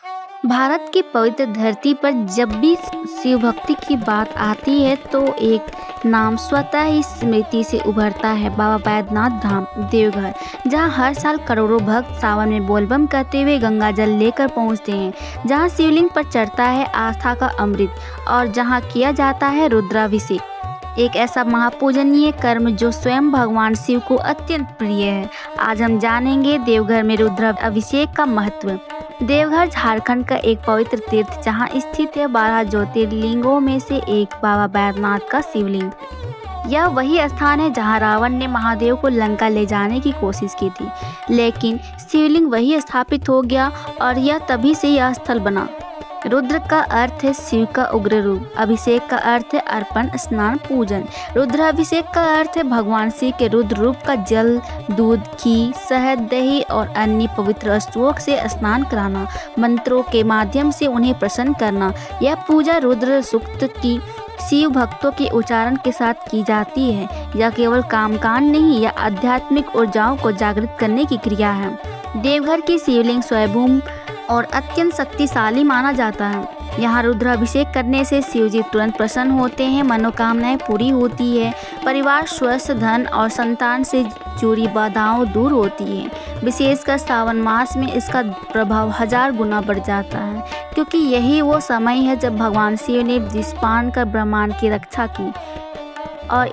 भारत की पवित्र धरती पर जब भी शिव भक्ति की बात आती है तो एक नाम स्वतः ही स्मृति से उभरता है, बाबा बैद्यनाथ धाम देवघर, जहां हर साल करोड़ों भक्त सावन में बोलबम करते हुए गंगा जल लेकर पहुंचते हैं, जहां शिवलिंग पर चढ़ता है आस्था का अमृत और जहां किया जाता है रुद्राभिषेक, एक ऐसा महापूजनीय कर्म जो स्वयं भगवान शिव को अत्यंत प्रिय है। आज हम जानेंगे देवघर में रुद्राभिषेक का महत्व। देवघर झारखंड का एक पवित्र तीर्थ जहां स्थित है 12 ज्योतिर्लिंगों में से एक बाबा बैद्यनाथ का शिवलिंग। यह वही स्थान है जहां रावण ने महादेव को लंका ले जाने की कोशिश की थी, लेकिन शिवलिंग वही स्थापित हो गया और यह तभी से यह स्थल बना। रुद्र का अर्थ है शिव का उग्र रूप, अभिषेक का अर्थ है अर्पण, स्नान, पूजन। रुद्राभिषेक का अर्थ है भगवान शिव के रुद्र रूप का जल, दूध, घी, शहद, दही और अन्य पवित्र वस्तुओं से स्नान कराना, मंत्रों के माध्यम से उन्हें प्रसन्न करना। यह पूजा रुद्र सूक्त की शिव भक्तों के उच्चारण के साथ की जाती है। यह केवल कामकांड नहीं, यह आध्यात्मिक ऊर्जाओं को जागृत करने की क्रिया है। देवघर की शिवलिंग स्वयंभू और अत्यंत शक्तिशाली माना जाता है। यहाँ रुद्राभिषेक करने से शिवजी तुरंत प्रसन्न होते हैं, मनोकामनाएं पूरी होती है, परिवार स्वस्थ, धन और संतान से जुड़ी बाधाओं दूर होती है। विशेषकर सावन मास में इसका प्रभाव 1000 गुना बढ़ जाता है, क्योंकि यही वो समय है जब भगवान शिव ने जिस्पान कर ब्रह्मांड की रक्षा की और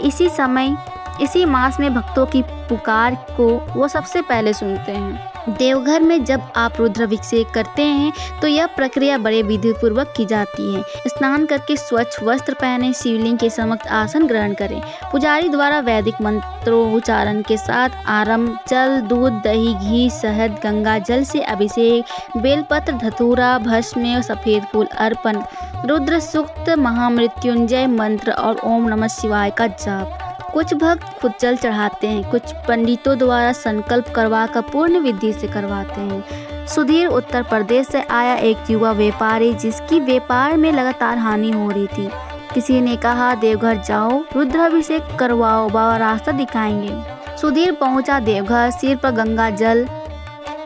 इसी मास में भक्तों की पुकार को वो सबसे पहले सुनते हैं। देवघर में जब आप रुद्राभिषेक करते हैं तो यह प्रक्रिया बड़े विधि पूर्वक की जाती है। स्नान करके स्वच्छ वस्त्र पहने शिवलिंग के समक्ष आसन ग्रहण करें। पुजारी द्वारा वैदिक मंत्रोच्चारण के साथ आरंभ, जल, दूध, दही, घी, शहद, गंगा जल से अभिषेक, बेलपत्र, धतूरा, भस्म, सफेद फूल अर्पण, रुद्र सूक्त, महामृत्युंजय मंत्र और ओम नमः शिवाय का जाप। कुछ भक्त खुद जल चढ़ाते हैं, कुछ पंडितों द्वारा संकल्प करवा कर पूर्ण विधि से करवाते हैं। सुधीर उत्तर प्रदेश से आया एक युवा व्यापारी जिसकी व्यापार में लगातार हानि हो रही थी। किसी ने कहा, देवघर जाओ, रुद्राभिषेक करवाओ, बाबा रास्ता दिखाएंगे। सुधीर पहुंचा देवघर, सिर पर गंगा जल,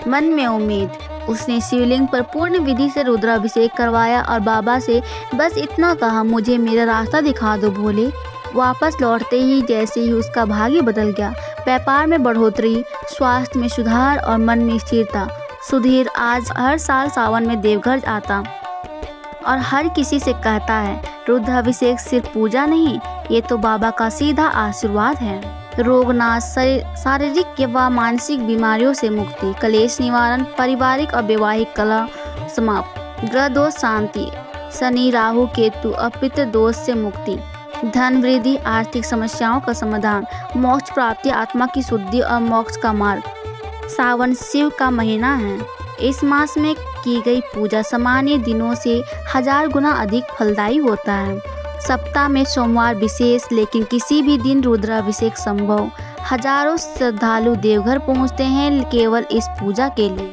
मन में उम्मीद। उसने शिवलिंग पर पूर्ण विधि से रुद्राभिषेक करवाया और बाबा से बस इतना कहा, मुझे मेरा रास्ता दिखा दो भोले। वापस लौटते ही जैसे ही उसका भाग्य बदल गया, व्यापार में बढ़ोतरी, स्वास्थ्य में सुधार और मन में स्थिरता। सुधीर आज हर साल सावन में देवघर आता और हर किसी से कहता है, रुद्राभिषेक सिर्फ पूजा नहीं, ये तो बाबा का सीधा आशीर्वाद है। रोगनाश, शारीरिक व मानसिक बीमारियों से मुक्ति, कलेश निवारण, पारिवारिक और वैवाहिक कलह समाप्त, ग्रह दोष शांति, शनि, राहु, केतु और पितृ दोष से मुक्ति, धन वृद्धि, आर्थिक समस्याओं का समाधान, मोक्ष प्राप्ति, आत्मा की शुद्धि और मोक्ष का मार्ग। सावन शिव का महीना है। इस मास में की गई पूजा सामान्य दिनों से 1000 गुना अधिक फलदायी होता है। सप्ताह में सोमवार विशेष, लेकिन किसी भी दिन रुद्राभिषेक संभव। हजारों श्रद्धालु देवघर पहुंचते हैं केवल इस पूजा के लिए।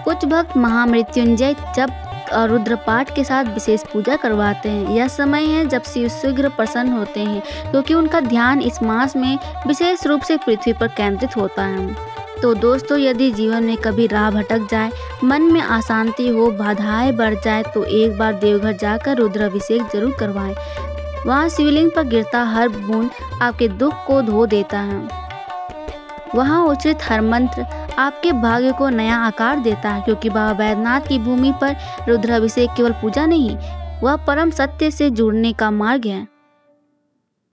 कुछ भक्त महामृत्युंजय जप और रुद्रपाठ के साथ विशेष पूजा करवाते हैं। यह समय है जब शिव शीघ्र प्रसन्न होते हैं, क्योंकि उनका ध्यान इस मास में विशेष रूप से पृथ्वी पर केंद्रित होता है। तो दोस्तों, यदि जीवन में कभी राह भटक जाए, मन में अशांति हो, बाधाएं बढ़ जाए, तो एक बार देवघर जाकर रुद्राभिषेक जरूर करवाएं। वहाँ शिवलिंग पर गिरता हर बूंद आपके दुख को धो देता है। वहाँ उच्चारित हर मंत्र आपके भाग्य को नया आकार देता है, क्योंकि बाबा बैद्यनाथ की भूमि पर रुद्राभिषेक केवल पूजा नहीं, वह परम सत्य से जुड़ने का मार्ग है।